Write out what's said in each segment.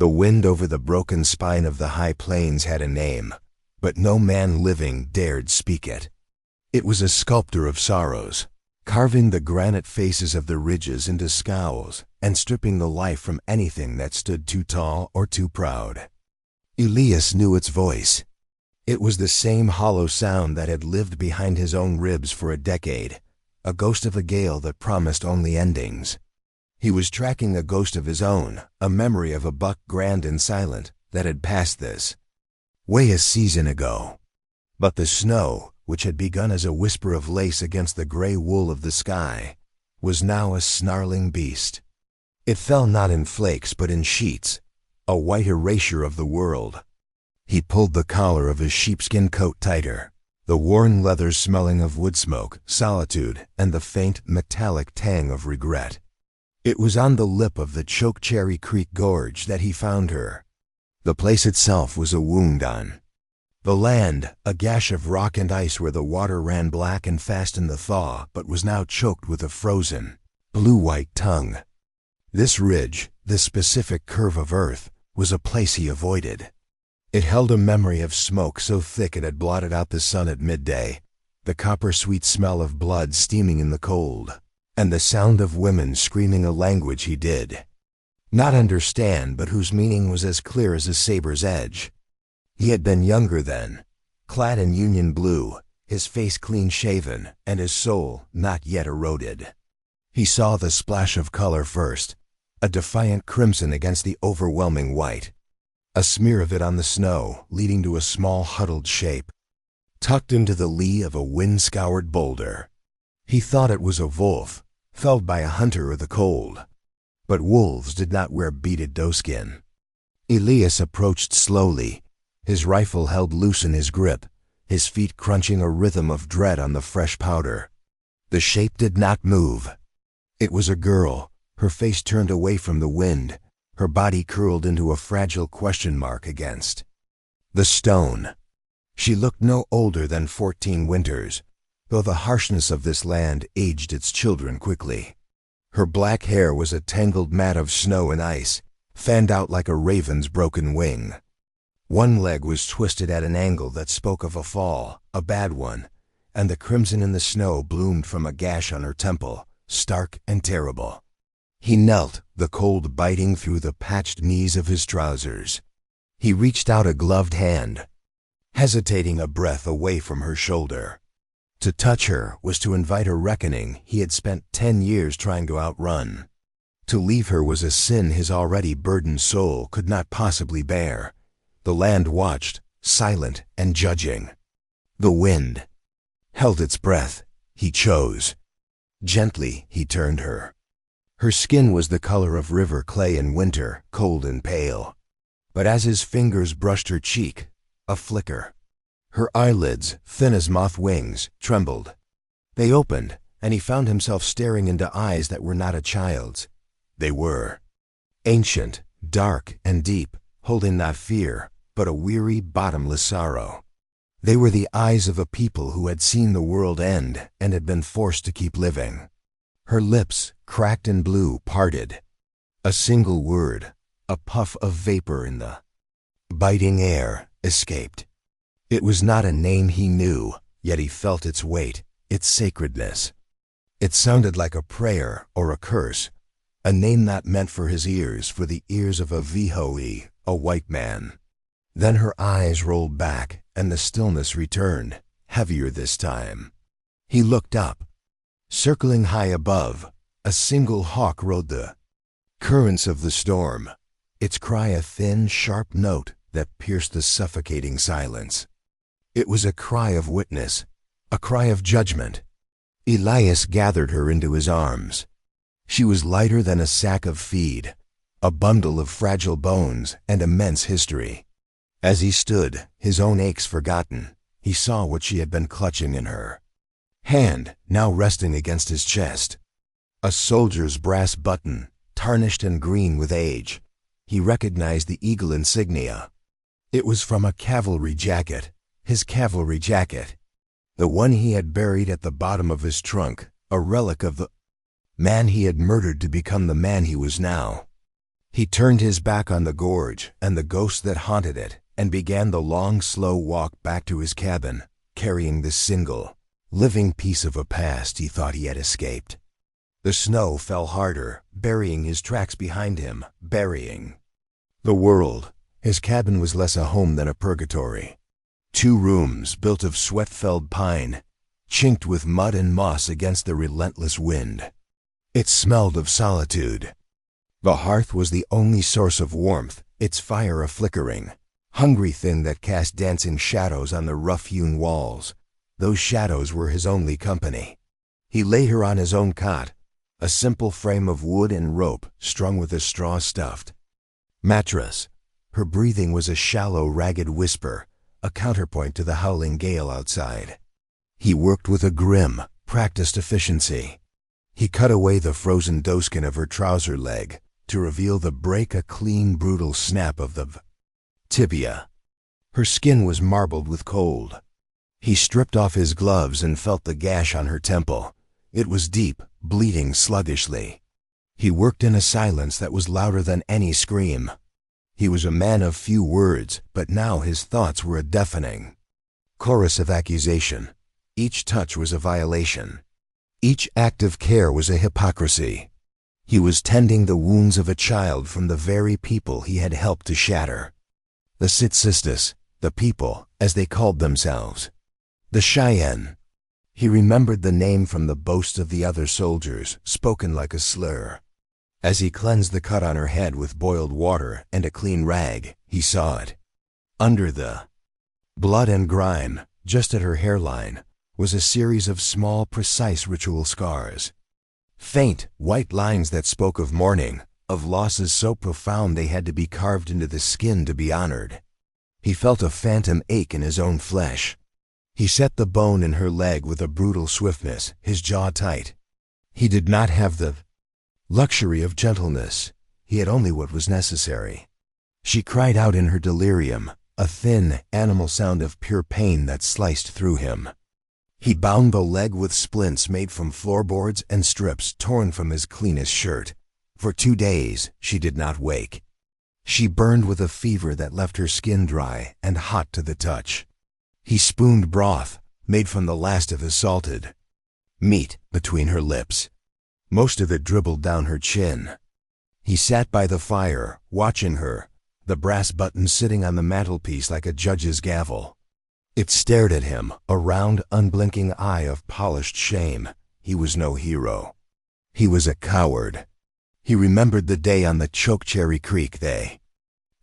The wind over the broken spine of the high plains had a name, but no man living dared speak it. It was a sculptor of sorrows, carving the granite faces of the ridges into scowls and stripping the life from anything that stood too tall or too proud. Elias knew its voice. It was the same hollow sound that had lived behind his own ribs for a decade, a ghost of a gale that promised only endings. He was tracking a ghost of his own, a memory of a buck grand and silent that had passed this way a season ago. But the snow, which had begun as a whisper of lace against the gray wool of the sky, was now a snarling beast. It fell not in flakes but in sheets, a white erasure of the world. He pulled the collar of his sheepskin coat tighter, the worn leather smelling of wood smoke, solitude, and the faint, metallic tang of regret. It was on the lip of the Chokecherry Creek Gorge that he found her. The place itself was a wound on the land, a gash of rock and ice where the water ran black and fast in the thaw but was now choked with a frozen, blue-white tongue. This ridge, this specific curve of earth, was a place he avoided. It held a memory of smoke so thick it had blotted out the sun at midday, the copper-sweet smell of blood steaming in the cold, and the sound of women screaming a language he did not understand but whose meaning was as clear as a saber's edge. He had been younger then, clad in Union blue, his face clean-shaven, and his soul not yet eroded. He saw the splash of color first, a defiant crimson against the overwhelming white, a smear of it on the snow leading to a small huddled shape, tucked into the lee of a wind-scoured boulder. He thought it was a wolf, felled by a hunter or the cold. But wolves did not wear beaded doeskin. Elias approached slowly, his rifle held loose in his grip, his feet crunching a rhythm of dread on the fresh powder. The shape did not move. It was a girl, her face turned away from the wind, her body curled into a fragile question mark against the stone. She looked no older than 14 winters, though the harshness of this land aged its children quickly. Her black hair was a tangled mat of snow and ice, fanned out like a raven's broken wing. One leg was twisted at an angle that spoke of a fall, a bad one, and the crimson in the snow bloomed from a gash on her temple, stark and terrible. He knelt, the cold biting through the patched knees of his trousers. He reached out a gloved hand, hesitating a breath away from her shoulder. To touch her was to invite a reckoning he had spent 10 years trying to outrun. To leave her was a sin his already burdened soul could not possibly bear. The land watched, silent and judging. The wind held its breath. He chose. Gently he turned her. Her skin was the color of river clay in winter, cold and pale. But as his fingers brushed her cheek, a flicker. Her eyelids, thin as moth wings, trembled. They opened, and he found himself staring into eyes that were not a child's. They were ancient, dark, and deep, holding not fear, but a weary, bottomless sorrow. They were the eyes of a people who had seen the world end and had been forced to keep living. Her lips, cracked and blue, parted. A single word, a puff of vapor in the biting air, escaped. It was not a name he knew, yet he felt its weight, its sacredness. It sounded like a prayer or a curse, a name not meant for his ears, for the ears of a Vihoe, a white man. Then her eyes rolled back, and the stillness returned, heavier this time. He looked up. Circling high above, a single hawk rode the currents of the storm, its cry a thin, sharp note that pierced the suffocating silence. It was a cry of witness, a cry of judgment. Elias gathered her into his arms. She was lighter than a sack of feed, a bundle of fragile bones and immense history. As he stood, his own aches forgotten, he saw what she had been clutching in her hand, now resting against his chest. A soldier's brass button, tarnished and green with age. He recognized the eagle insignia. It was from a cavalry jacket, his cavalry jacket, the one he had buried at the bottom of his trunk, a relic of the man he had murdered to become the man he was now. He turned his back on the gorge and the ghost that haunted it and began the long, slow walk back to his cabin, carrying the single, living piece of a past he thought he had escaped. The snow fell harder, burying his tracks behind him, burying the world. His cabin was less a home than a purgatory. 2 rooms built of sweat-felled pine, chinked with mud and moss against the relentless wind. It smelled of solitude. The hearth was the only source of warmth, its fire a flickering, hungry thing that cast dancing shadows on the rough-hewn walls. Those shadows were his only company. He laid her on his own cot, a simple frame of wood and rope strung with a straw stuffed mattress. Her breathing was a shallow, ragged whisper, a counterpoint to the howling gale outside. He worked with a grim, practiced efficiency. He cut away the frozen doeskin of her trouser leg to reveal the break, a clean, brutal snap of the tibia. Her skin was marbled with cold. He stripped off his gloves and felt the gash on her temple. It was deep, bleeding sluggishly. He worked in a silence that was louder than any scream. He was a man of few words, but now his thoughts were a deafening chorus of accusation. Each touch was a violation. Each act of care was a hypocrisy. He was tending the wounds of a child from the very people he had helped to shatter. The Tsitsistas, the people, as they called themselves. The Cheyenne. He remembered the name from the boasts of the other soldiers, spoken like a slur. As he cleansed the cut on her head with boiled water and a clean rag, he saw it. Under the blood and grime, just at her hairline, was a series of small, precise ritual scars. Faint, white lines that spoke of mourning, of losses so profound they had to be carved into the skin to be honored. He felt a phantom ache in his own flesh. He set the bone in her leg with a brutal swiftness, his jaw tight. He did not have the luxury of gentleness. He had only what was necessary. She cried out in her delirium, a thin, animal sound of pure pain that sliced through him. He bound the leg with splints made from floorboards and strips torn from his cleanest shirt. For 2 days, she did not wake. She burned with a fever that left her skin dry and hot to the touch. He spooned broth, made from the last of his salted meat, between her lips. Most of it dribbled down her chin. He sat by the fire, watching her, the brass button sitting on the mantelpiece like a judge's gavel. It stared at him, a round, unblinking eye of polished shame. He was no hero. He was a coward. He remembered the day on the Chokecherry Creek. They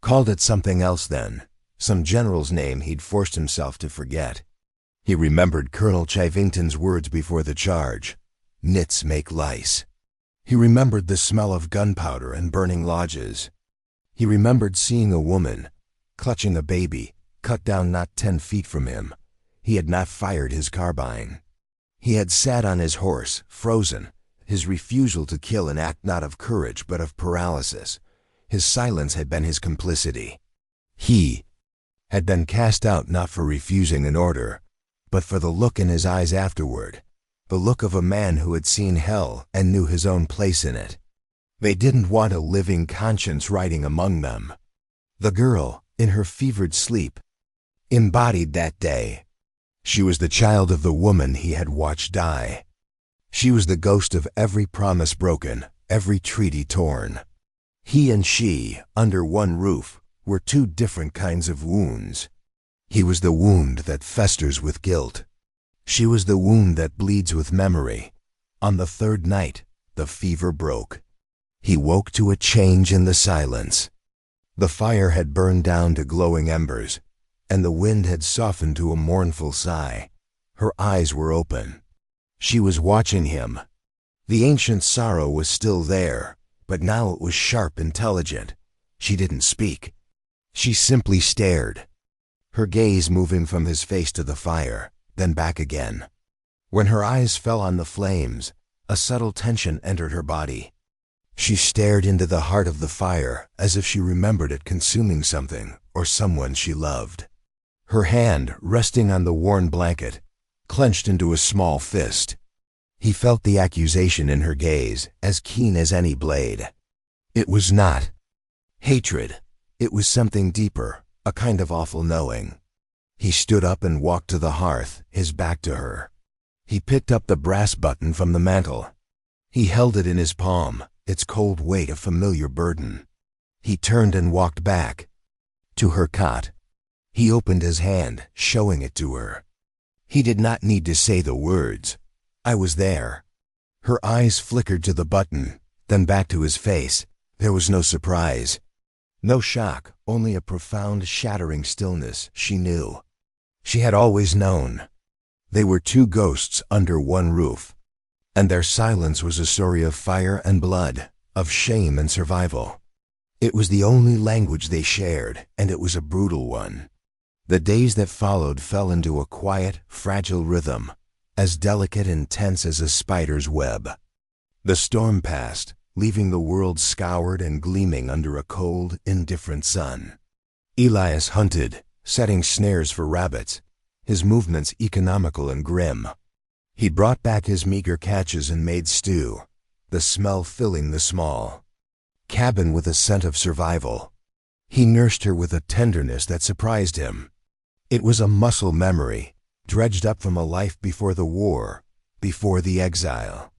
called it something else then, some general's name he'd forced himself to forget. He remembered Colonel Chivington's words before the charge, "Nits make lice." He remembered the smell of gunpowder and burning lodges. He remembered seeing a woman, clutching a baby, cut down not 10 feet from him. He had not fired his carbine. He had sat on his horse, frozen, his refusal to kill an act not of courage but of paralysis. His silence had been his complicity. He had been cast out not for refusing an order, but for the look in his eyes afterward, the look of a man who had seen hell and knew his own place in it. They didn't want a living conscience riding among them. The girl, in her fevered sleep, embodied that day. She was the child of the woman he had watched die. She was the ghost of every promise broken, every treaty torn. He and she, under one roof, were 2 different kinds of wounds. He was the wound that festers with guilt. She was the wound that bleeds with memory. On the 3rd night, the fever broke. He woke to a change in the silence. The fire had burned down to glowing embers, and the wind had softened to a mournful sigh. Her eyes were open. She was watching him. The ancient sorrow was still there, but now it was sharp, intelligent. She didn't speak. She simply stared, her gaze moving from his face to the fire, then back again. When her eyes fell on the flames, a subtle tension entered her body. She stared into the heart of the fire as if she remembered it consuming something or someone she loved. Her hand, resting on the worn blanket, clenched into a small fist. He felt the accusation in her gaze, as keen as any blade. It was not Hatred. It was something deeper, a kind of awful knowing. He stood up and walked to the hearth, his back to her. He picked up the brass button from the mantel. He held it in his palm, its cold weight a familiar burden. He turned and walked back to her cot. He opened his hand, showing it to her. He did not need to say the words. "I was there." Her eyes flickered to the button, then back to his face. There was no surprise, no shock, only a profound, shattering stillness. She knew. She had always known. They were two ghosts under one roof, and their silence was a story of fire and blood, of shame and survival. It was the only language they shared, and it was a brutal one. The days that followed fell into a quiet, fragile rhythm, as delicate and tense as a spider's web. The storm passed, leaving the world scoured and gleaming under a cold, indifferent sun. Elias hunted, setting snares for rabbits, his movements economical and grim. He brought back his meager catches and made stew, the smell filling the small cabin with a scent of survival. He nursed her with a tenderness that surprised him. It was a muscle memory, dredged up from a life before the war, before the exile.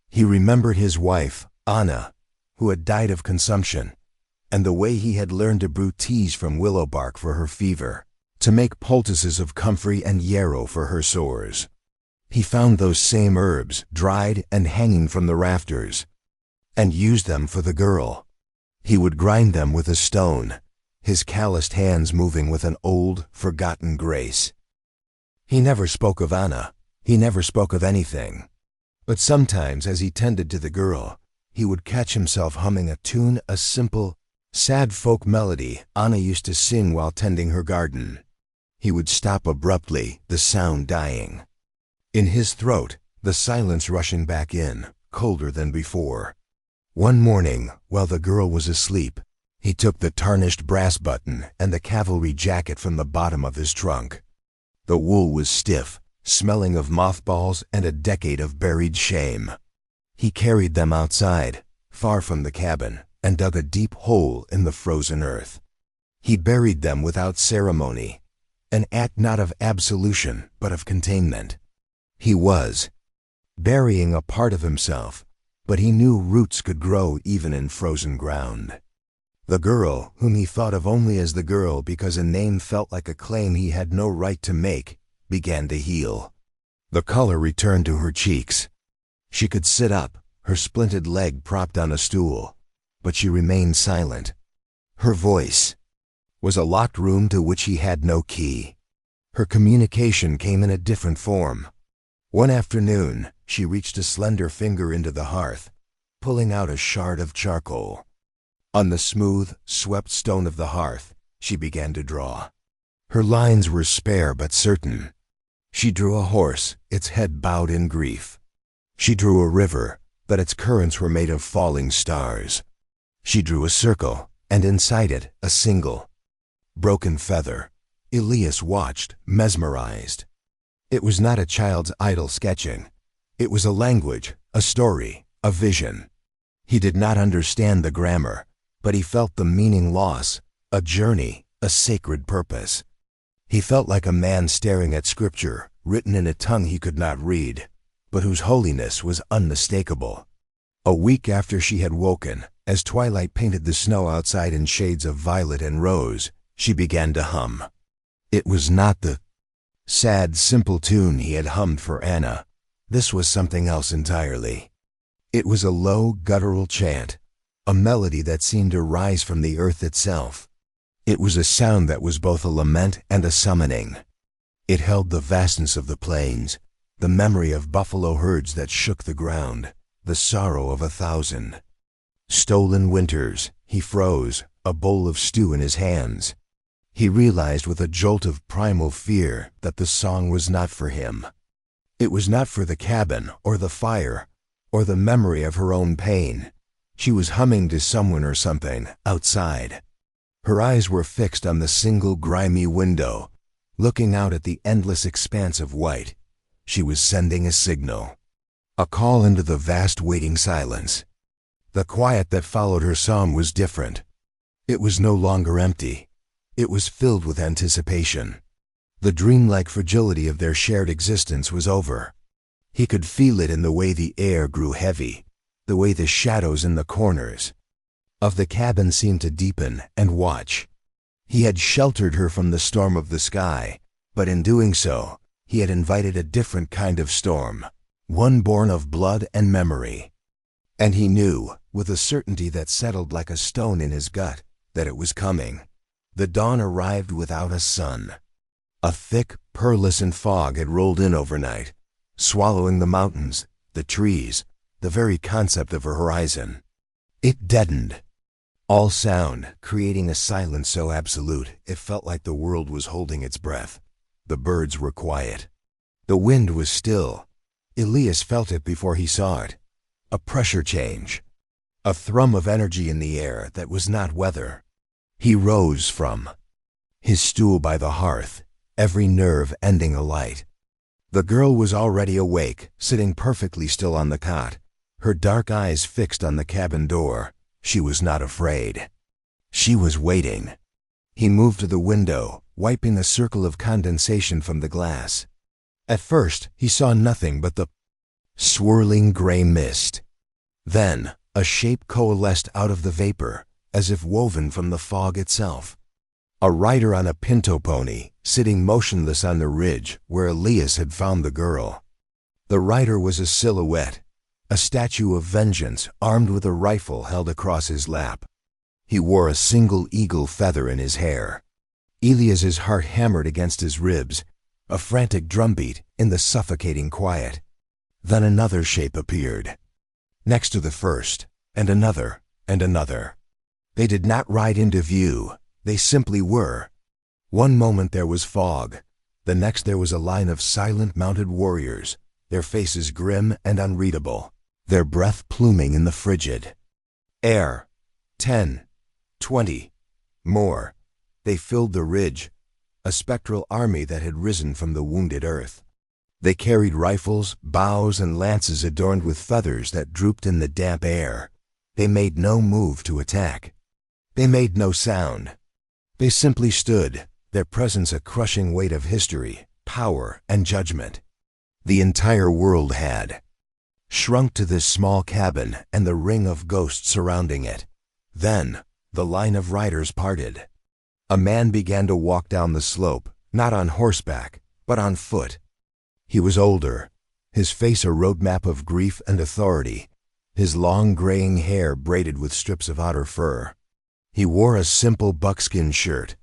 He remembered his wife, Anna, who had died of consumption, and the way he had learned to brew teas from willow bark for her fever, to make poultices of comfrey and yarrow for her sores. He found those same herbs, dried and hanging from the rafters, and used them for the girl. He would grind them with a stone, his calloused hands moving with an old, forgotten grace. He never spoke of Anna. He never spoke of anything. But sometimes, as he tended to the girl, he would catch himself humming a tune, a simple, sad folk melody Anna used to sing while tending her garden. He would stop abruptly, the sound dying. In his throat, the silence rushing back in, colder than before. One morning, while the girl was asleep, he took the tarnished brass button and the cavalry jacket from the bottom of his trunk. The wool was stiff, smelling of mothballs and a decade of buried shame. He carried them outside, far from the cabin, and dug a deep hole in the frozen earth. He buried them without ceremony, an act not of absolution, but of containment. He was burying a part of himself, but he knew roots could grow even in frozen ground. The girl, whom he thought of only as the girl because a name felt like a claim he had no right to make, began to heal. The color returned to her cheeks. She could sit up, her splinted leg propped on a stool, but she remained silent. Her voice was a locked room to which he had no key. Her communication came in a different form. One afternoon, she reached a slender finger into the hearth, pulling out a shard of charcoal. On the smooth, swept stone of the hearth, she began to draw. Her lines were spare but certain. She drew a horse, its head bowed in grief. She drew a river, but its currents were made of falling stars. She drew a circle, and inside it, a single broken feather. Elias watched, mesmerized. It was not a child's idle sketching. It was a language, a story, a vision. He did not understand the grammar, but he felt the meaning loss, a journey, a sacred purpose. He felt like a man staring at scripture, written in a tongue he could not read, but whose holiness was unmistakable. A week after she had woken, as twilight painted the snow outside in shades of violet and rose, she began to hum. It was not the sad, simple tune he had hummed for Anna. This was something else entirely. It was a low, guttural chant, a melody that seemed to rise from the earth itself. It was a sound that was both a lament and a summoning. It held the vastness of the plains, the memory of buffalo herds that shook the ground, the sorrow of 1,000 stolen winters. He froze, a bowl of stew in his hands. He realized with a jolt of primal fear that the song was not for him. It was not for the cabin, or the fire, or the memory of her own pain. She was humming to someone or something, outside. Her eyes were fixed on the single grimy window, looking out at the endless expanse of white. She was sending a signal. A call into the vast waiting silence. The quiet that followed her song was different. It was no longer empty. It was filled with anticipation. The dreamlike fragility of their shared existence was over. He could feel it in the way the air grew heavy, the way the shadows in the corners of the cabin seemed to deepen and watch. He had sheltered her from the storm of the sky, but in doing so, he had invited a different kind of storm, one born of blood and memory. And he knew, with a certainty that settled like a stone in his gut, that it was coming. The dawn arrived without a sun. A thick, pearlescent fog had rolled in overnight, swallowing the mountains, the trees, the very concept of a horizon. It deadened all sound, creating a silence so absolute it felt like the world was holding its breath. The birds were quiet. The wind was still. Elias felt it before he saw it. A pressure change. A thrum of energy in the air that was not weather. He rose from his stool by the hearth, every nerve ending alight. The girl was already awake, sitting perfectly still on the cot, her dark eyes fixed on the cabin door. She was not afraid. She was waiting. He moved to the window, wiping a circle of condensation from the glass. At first, he saw nothing but the swirling gray mist. Then, a shape coalesced out of the vapor, as if woven from the fog itself. A rider on a pinto pony, sitting motionless on the ridge where Elias had found the girl. The rider was a silhouette, a statue of vengeance armed with a rifle held across his lap. He wore a single eagle feather in his hair. Elias's heart hammered against his ribs, a frantic drumbeat in the suffocating quiet. Then another shape appeared, next to the first, and another, and another. They did not ride into view, they simply were. One moment there was fog, the next there was a line of silent mounted warriors, their faces grim and unreadable, their breath pluming in the frigid air. 10, 20, more. They filled the ridge, a spectral army that had risen from the wounded earth. They carried rifles, bows, and lances adorned with feathers that drooped in the damp air. They made no move to attack. They made no sound. They simply stood, their presence a crushing weight of history, power, and judgment. The entire world had shrunk to this small cabin and the ring of ghosts surrounding it. Then, the line of riders parted. A man began to walk down the slope, not on horseback, but on foot. He was older, his face a roadmap of grief and authority, his long graying hair braided with strips of otter fur. He wore a simple buckskin shirt,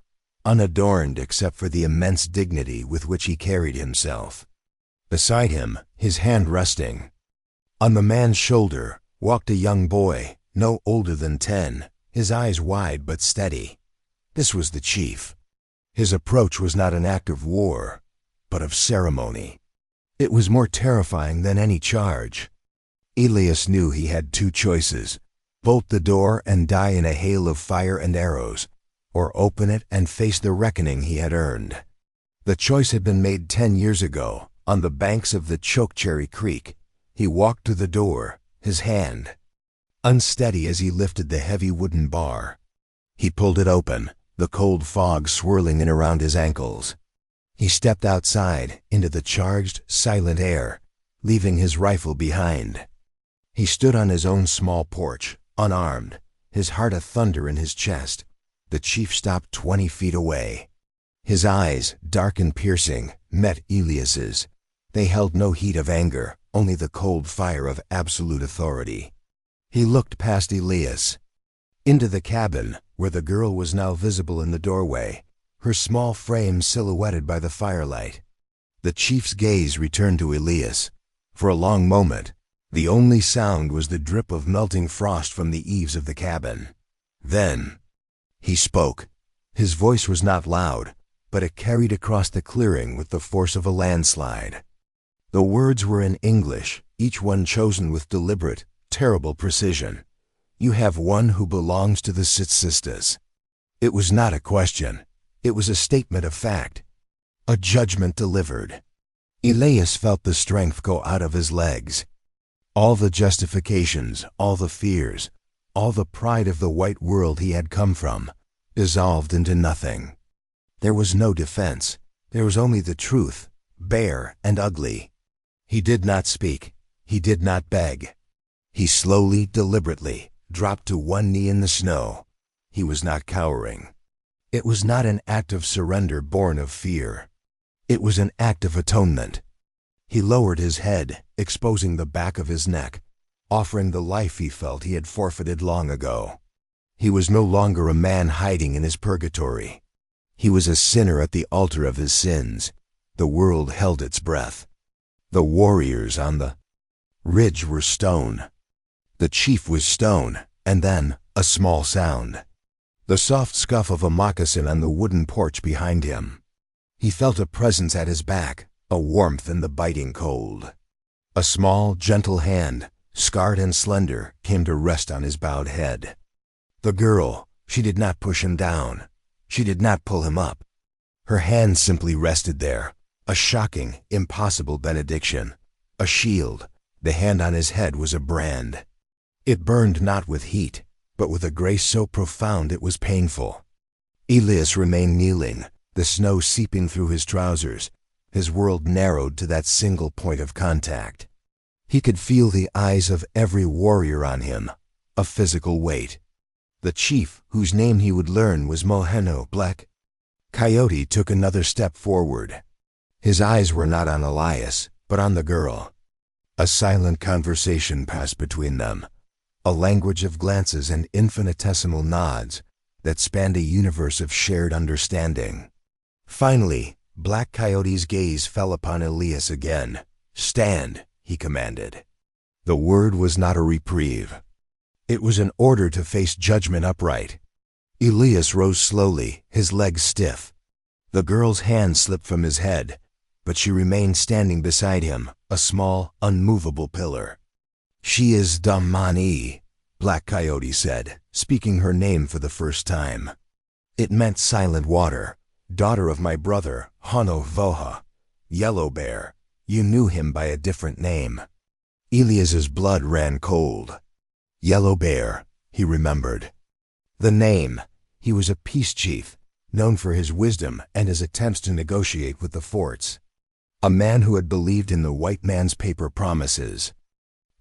unadorned except for the immense dignity with which he carried himself. Beside him, his hand resting on the man's shoulder, walked a young boy, no older than 10, his eyes wide but steady. This was the chief. His approach was not an act of war, but of ceremony. It was more terrifying than any charge. Elias knew he had two choices: bolt the door and die in a hail of fire and arrows, or open it and face the reckoning he had earned. The choice had been made 10 years ago, on the banks of the Chokecherry Creek. He walked to the door, his hand unsteady as he lifted the heavy wooden bar. He pulled it open, the cold fog swirling in around his ankles. He stepped outside into the charged, silent air, leaving his rifle behind. He stood on his own small porch, unarmed, his heart a thunder in his chest. The chief stopped 20 feet away. His eyes, dark and piercing, met Elias's. They held no heat of anger, only the cold fire of absolute authority. He looked past Elias, into the cabin, where the girl was now visible in the doorway, her small frame silhouetted by the firelight. The chief's gaze returned to Elias. For a long moment, the only sound was the drip of melting frost from the eaves of the cabin. Then, he spoke. His voice was not loud, but it carried across the clearing with the force of a landslide. The words were in English, each one chosen with deliberate, terrible precision. You have one who belongs to the Sitsistas. It was not a question. It was a statement of fact. A judgment delivered. Elias felt the strength go out of his legs. All the justifications, all the fears, all the pride of the white world he had come from, dissolved into nothing. There was no defense. There was only the truth, bare and ugly. He did not speak. He did not beg. He slowly, deliberately, dropped to one knee in the snow. He was not cowering. It was not an act of surrender born of fear. It was an act of atonement. He lowered his head, exposing the back of his neck, offering the life he felt he had forfeited long ago. He was no longer a man hiding in his purgatory. He was a sinner at the altar of his sins. The world held its breath. The warriors on the ridge were stone. The chief was stone, and then a small sound. The soft scuff of a moccasin on the wooden porch behind him. He felt a presence at his back, a warmth in the biting cold. A small, gentle hand, scarred and slender, came to rest on his bowed head. The girl, she did not push him down. She did not pull him up. Her hand simply rested there, a shocking, impossible benediction, a shield. The hand on his head was a brand. It burned not with heat, but with a grace so profound it was painful. Elias remained kneeling, the snow seeping through his trousers, his world narrowed to that single point of contact. He could feel the eyes of every warrior on him, a physical weight. The chief, whose name he would learn, was Moheno Black. Coyote took another step forward. His eyes were not on Elias, but on the girl. A silent conversation passed between them, a language of glances and infinitesimal nods that spanned a universe of shared understanding. Finally, Black Coyote's gaze fell upon Elias again. "Stand," he commanded. The word was not a reprieve. It was an order to face judgment upright. Elias rose slowly, his legs stiff. The girl's hand slipped from his head, but she remained standing beside him, a small, unmovable pillar. "She is Damani," Black Coyote said, speaking her name for the first time. It meant silent water, daughter of my brother, Hano Voha, Yellow Bear. You knew him by a different name. Elias's blood ran cold. Yellow Bear, he remembered. The name. He was a peace chief, known for his wisdom and his attempts to negotiate with the forts. A man who had believed in the white man's paper promises.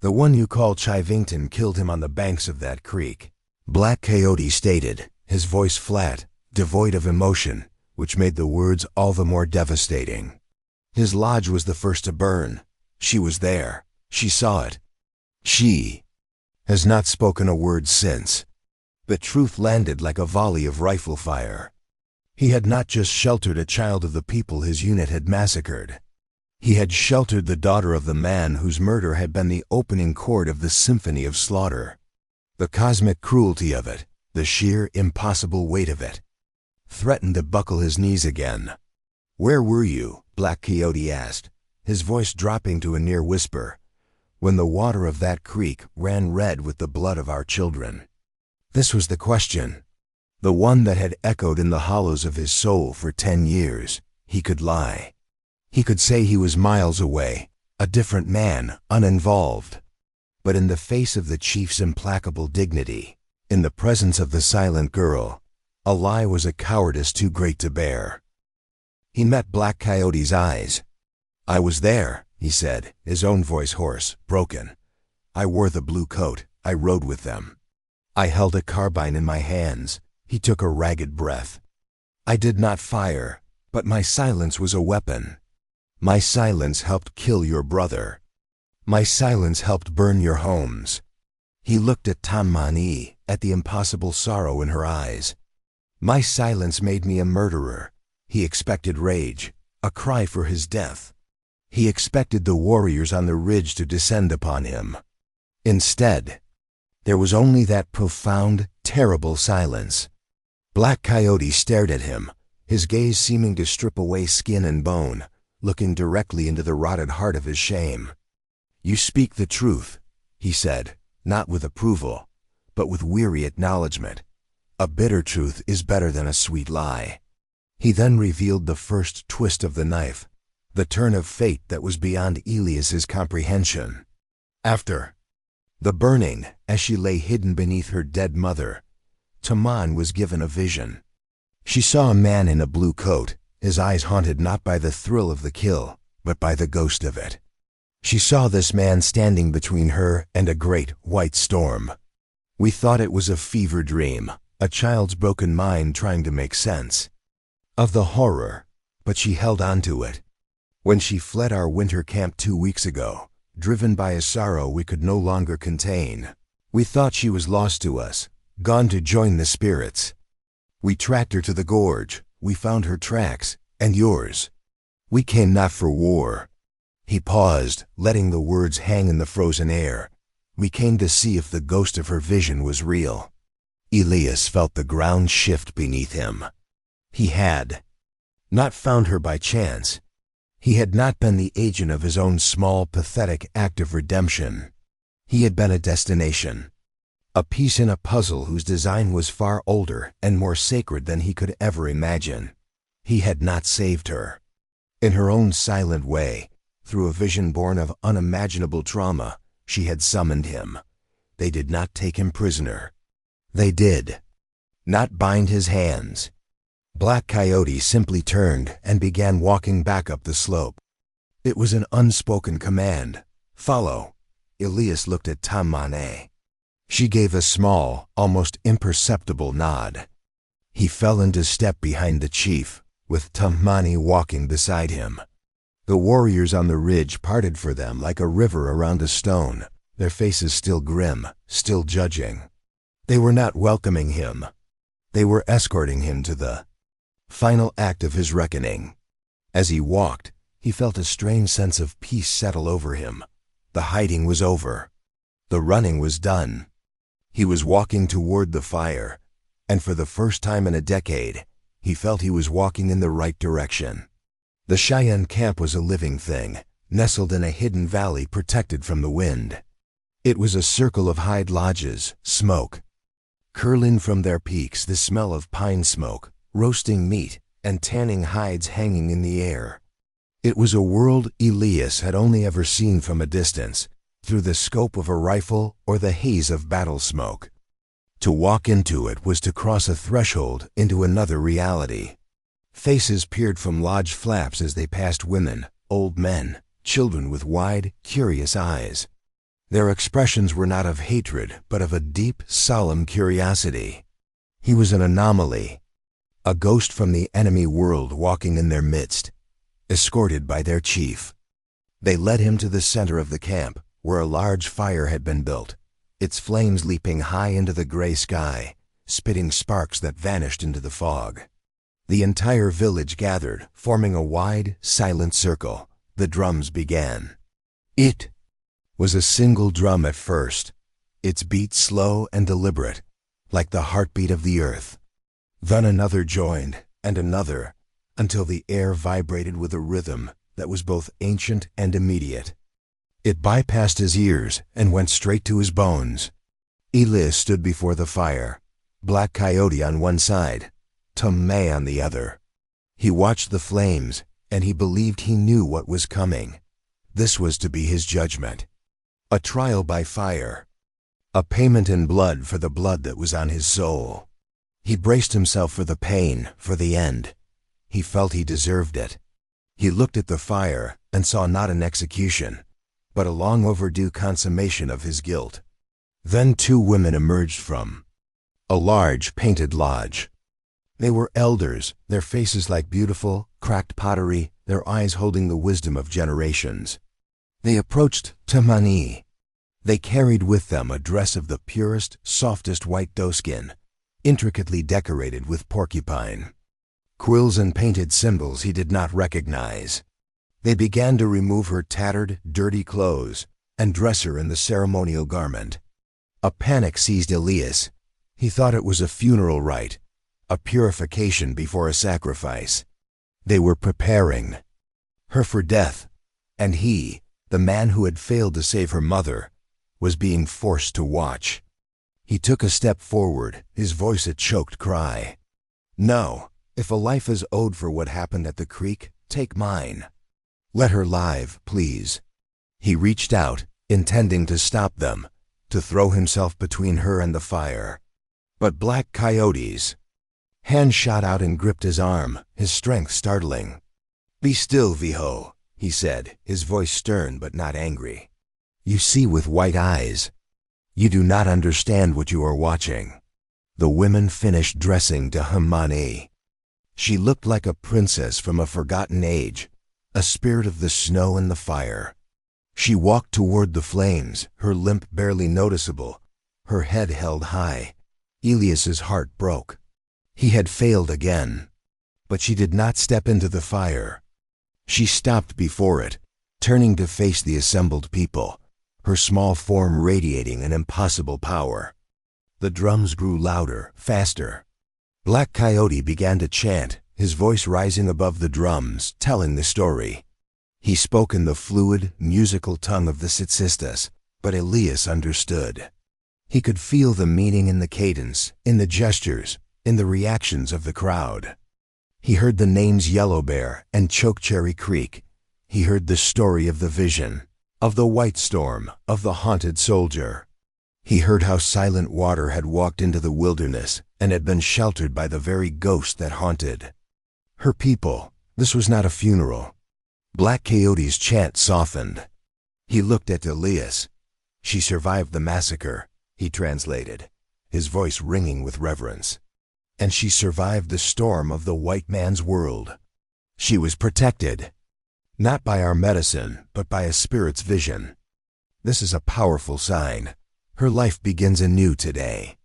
The one you call Chivington killed him on the banks of that creek. Black Coyote stated, his voice flat, devoid of emotion, which made the words all the more devastating. His lodge was the first to burn. She was there. She saw it. She has not spoken a word since. The truth landed like a volley of rifle fire. He had not just sheltered a child of the people his unit had massacred. He had sheltered the daughter of the man whose murder had been the opening chord of the symphony of slaughter. The cosmic cruelty of it, the sheer impossible weight of it, threatened to buckle his knees again. "Where were you?" Black Coyote asked, his voice dropping to a near whisper, "when the water of that creek ran red with the blood of our children?" This was the question, the one that had echoed in the hollows of his soul for 10 years. He could lie. He could say he was miles away, a different man, uninvolved. But in the face of the chief's implacable dignity, in the presence of the silent girl, a lie was a cowardice too great to bear. He met Black Coyote's eyes. "I was there," he said, his own voice hoarse, broken. "I wore the blue coat. I rode with them. I held a carbine in my hands." He took a ragged breath. "I did not fire, but my silence was a weapon. My silence helped kill your brother. My silence helped burn your homes." He looked at Tammani, at the impossible sorrow in her eyes. "My silence made me a murderer." He expected rage, a cry for his death. He expected the warriors on the ridge to descend upon him. Instead, there was only that profound, terrible silence. Black Coyote stared at him, his gaze seeming to strip away skin and bone, looking directly into the rotted heart of his shame. "You speak the truth," he said, not with approval, but with weary acknowledgement. "A bitter truth is better than a sweet lie." He then revealed the first twist of the knife, the turn of fate that was beyond Elias's comprehension. After The burning, as she lay hidden beneath her dead mother, Taman was given a vision. She saw a man in a blue coat, his eyes haunted not by the thrill of the kill, but by the ghost of it. She saw this man standing between her and a great white storm. We thought it was a fever dream, a child's broken mind trying to make sense of the horror, but she held on to it. When she fled our winter camp 2 weeks ago, driven by a sorrow we could no longer contain, we thought she was lost to us, gone to join the spirits. We tracked her to the gorge, we found her tracks, and yours. We came not for war. He paused, letting the words hang in the frozen air. We came to see if the ghost of her vision was real. Elias felt the ground shift beneath him. He had not found her by chance. He had not been the agent of his own small, pathetic act of redemption. He had been a destination, a piece in a puzzle whose design was far older and more sacred than he could ever imagine. He had not saved her. In her own silent way, through a vision born of unimaginable trauma, she had summoned him. They did not take him prisoner. They did not bind his hands. Black Coyote simply turned and began walking back up the slope. It was an unspoken command. Follow. Elias looked at Tamane. She gave a small, almost imperceptible nod. He fell into step behind the chief, with Tamani walking beside him. The warriors on the ridge parted for them like a river around a stone, their faces still grim, still judging. They were not welcoming him. They were escorting him to the final act of his reckoning. As he walked, he felt a strange sense of peace settle over him. The hiding was over. The running was done. He was walking toward the fire, and for the first time in a decade, he felt he was walking in the right direction. The Cheyenne camp was a living thing, nestled in a hidden valley protected from the wind. It was a circle of hide lodges, smoke curling from their peaks, the smell of pine smoke, roasting meat, and tanning hides hanging in the air. It was a world Elias had only ever seen from a distance, through the scope of a rifle or the haze of battle smoke. To walk into it was to cross a threshold into another reality. Faces peered from lodge flaps as they passed women, old men, children with wide, curious eyes. Their expressions were not of hatred, but of a deep, solemn curiosity. He was an anomaly, a ghost from the enemy world walking in their midst, escorted by their chief. They led him to the center of the camp, where a large fire had been built, its flames leaping high into the gray sky, spitting sparks that vanished into the fog. The entire village gathered, forming a wide, silent circle. The drums began. It was a single drum at first, its beat slow and deliberate, like the heartbeat of the earth. Then another joined, and another, until the air vibrated with a rhythm that was both ancient and immediate. It bypassed his ears and went straight to his bones. Elias stood before the fire, Black Coyote on one side, Tomei on the other. He watched the flames, and he believed he knew what was coming. This was to be his judgment. A trial by fire. A payment in blood for the blood that was on his soul. He braced himself for the pain, for the end. He felt he deserved it. He looked at the fire and saw not an execution, but a long overdue consummation of his guilt. Then 2 women emerged from a large painted lodge. They were elders, their faces like beautiful, cracked pottery, their eyes holding the wisdom of generations. They approached Tamani. They carried with them a dress of the purest, softest white doeskin, intricately decorated with porcupine quills and painted symbols he did not recognize. They began to remove her tattered, dirty clothes and dress her in the ceremonial garment. A panic seized Elias. He thought it was a funeral rite, a purification before a sacrifice. They were preparing her for death, and he, the man who had failed to save her mother, was being forced to watch. He took a step forward, his voice a choked cry. No, if a life is owed for what happened at the creek, take mine. Let her live, please. He reached out, intending to stop them, to throw himself between her and the fire. But Black Coyote's hand shot out and gripped his arm, his strength startling. "Be still, Viho," he said, his voice stern but not angry. "You see with white eyes. You do not understand what you are watching." The women finished dressing to Hamani. She looked like a princess from a forgotten age, a spirit of the snow and the fire. She walked toward the flames, her limp barely noticeable, her head held high. Elias's heart broke. He had failed again. But she did not step into the fire. She stopped before it, turning to face the assembled people, her small form radiating an impossible power. The drums grew louder, faster. Black Coyote began to chant, his voice rising above the drums, telling the story. He spoke in the fluid, musical tongue of the Tsitsistas, but Elias understood. He could feel the meaning in the cadence, in the gestures, in the reactions of the crowd. He heard the names Yellow Bear and Chokecherry Creek. He heard the story of the vision, of the white storm, of the haunted soldier. He heard how Silent Water had walked into the wilderness and had been sheltered by the very ghost that haunted her people. This was not a funeral. Black Coyote's chant softened. He looked at Elias. "She survived the massacre," he translated, his voice ringing with reverence. "And she survived the storm of the white man's world. She was protected, not by our medicine, but by a spirit's vision. This is a powerful sign. Her life begins anew today.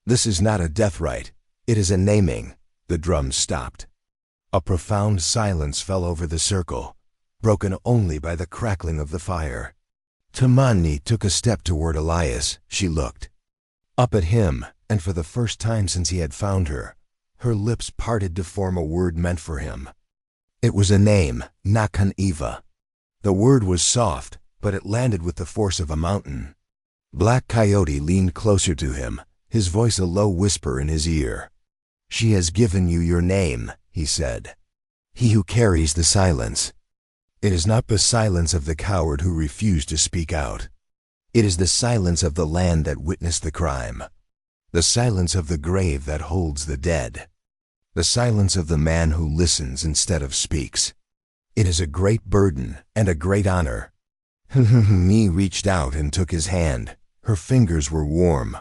This is not a death rite, it is a naming." The drums stopped. A profound silence fell over the circle, broken only by the crackling of the fire. Tamani took a step toward Elias. She looked up at him, and for the first time since he had found her, her lips parted to form a word meant for him. It was a name, Nakan Eva. The word was soft, but it landed with the force of a mountain. Black Coyote leaned closer to him, his voice a low whisper in his ear. "She has given you your name," he said. "He who carries the silence. It is not the silence of the coward who refused to speak out. It is the silence of the land that witnessed the crime. The silence of the grave that holds the dead. The silence of the man who listens instead of speaks. It is a great burden and a great honor." Me reached out and took his hand. Her fingers were warm.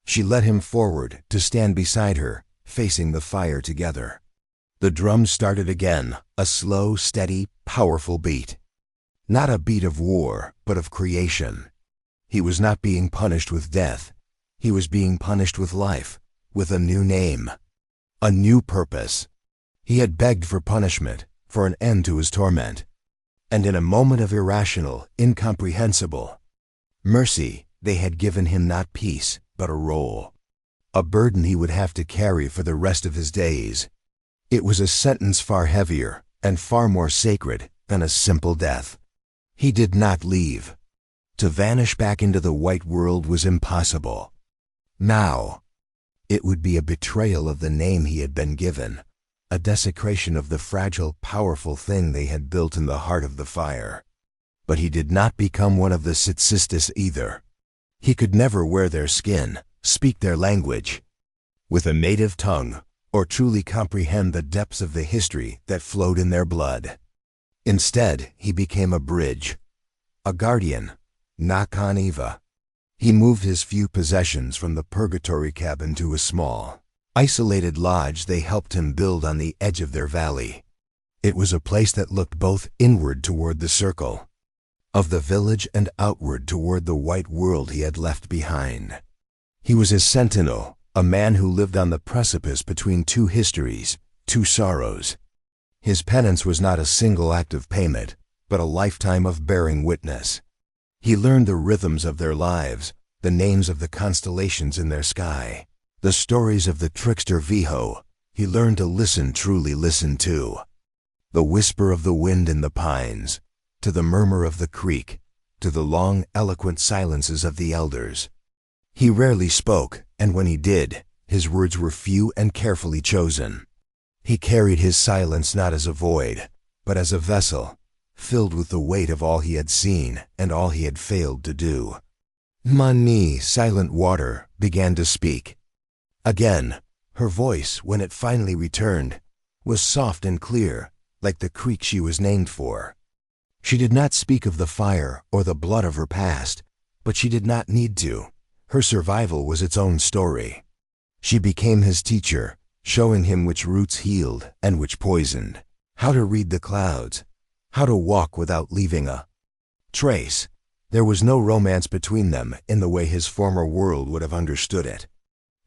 She led him forward to stand beside her, facing the fire together. The drums started again, a slow, steady, powerful beat. Not a beat of war, but of creation. He was not being punished with death. He was being punished with life, with a new name, a new purpose. He had begged for punishment, for an end to his torment. And in a moment of irrational, incomprehensible mercy, they had given him not peace, but a role. A burden he would have to carry for the rest of his days. It was a sentence far heavier and far more sacred than a simple death. He did not leave. To vanish back into the white world was impossible. Now, it would be a betrayal of the name he had been given, a desecration of the fragile, powerful thing they had built in the heart of the fire. But he did not become one of the Tsitsistas either. He could never wear their skin, speak their language with a native tongue, or truly comprehend the depths of the history that flowed in their blood. Instead, he became a bridge, a guardian, Nakan Eva. He moved his few possessions from the purgatory cabin to a small, isolated lodge they helped him build on the edge of their valley. It was a place that looked both inward toward the circle of the village and outward toward the white world he had left behind. He was his sentinel, a man who lived on the precipice between two histories, two sorrows. His penance was not a single act of payment, but a lifetime of bearing witness. He learned the rhythms of their lives, the names of the constellations in their sky, the stories of the trickster Viho. He learned to listen, truly listen to the whisper of the wind in the pines, to the murmur of the creek, to the long, eloquent silences of the elders. He rarely spoke, and when he did, his words were few and carefully chosen. He carried his silence not as a void, but as a vessel, filled with the weight of all he had seen and all he had failed to do. Mani, silent water, began to speak. Again, her voice, when it finally returned, was soft and clear, like the creek she was named for. She did not speak of the fire or the blood of her past, but she did not need to. Her survival was its own story. She became his teacher, showing him which roots healed and which poisoned, how to read the clouds, how to walk without leaving a trace. There was no romance between them in the way his former world would have understood it.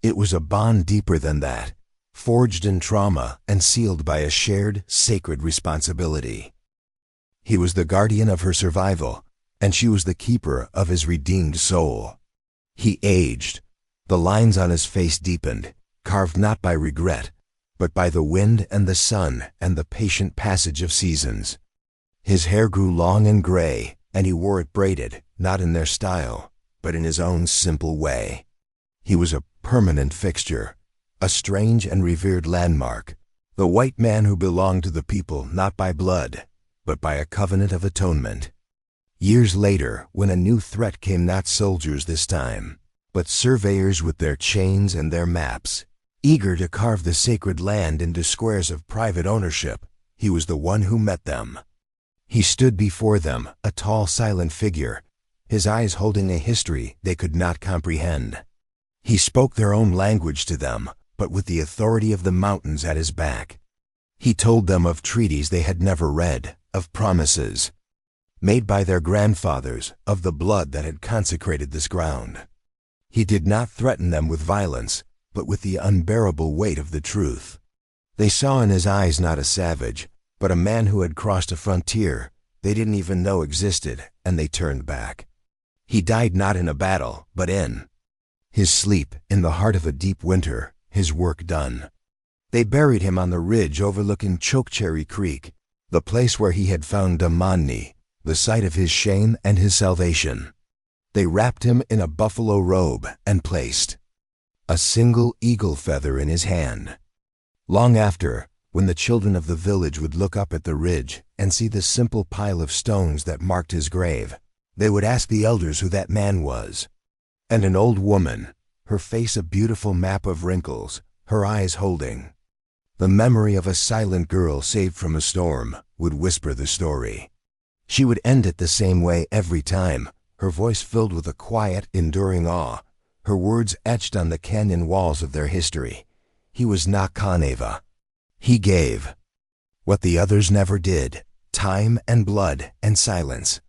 It was a bond deeper than that, forged in trauma and sealed by a shared, sacred responsibility. He was the guardian of her survival, and she was the keeper of his redeemed soul. He aged. The lines on his face deepened, carved not by regret, but by the wind and the sun and the patient passage of seasons. His hair grew long and gray, and he wore it braided, not in their style, but in his own simple way. He was a permanent fixture, a strange and revered landmark, the white man who belonged to the people not by blood, but by a covenant of atonement. Years later, when a new threat came, not soldiers this time, but surveyors with their chains and their maps, eager to carve the sacred land into squares of private ownership, he was the one who met them. He stood before them, a tall, silent figure, his eyes holding a history they could not comprehend. He spoke their own language to them, but with the authority of the mountains at his back. He told them of treaties they had never read, of promises made by their grandfathers, of the blood that had consecrated this ground. He did not threaten them with violence, but with the unbearable weight of the truth. They saw in his eyes not a savage, but a man who had crossed a frontier they didn't even know existed, and they turned back. He died not in a battle, but in his sleep, in the heart of a deep winter, his work done. They buried him on the ridge overlooking Chokecherry Creek, the place where he had found Damani, the site of his shame and his salvation. They wrapped him in a buffalo robe and placed a single eagle feather in his hand. Long after, when the children of the village would look up at the ridge and see the simple pile of stones that marked his grave, they would ask the elders who that man was. And an old woman, her face a beautiful map of wrinkles, her eyes holding the memory of a silent girl saved from a storm, would whisper the story. She would end it the same way every time, her voice filled with a quiet, enduring awe, her words etched on the canyon walls of their history. He was not Kaneva. He gave what the others never did, time and blood and silence.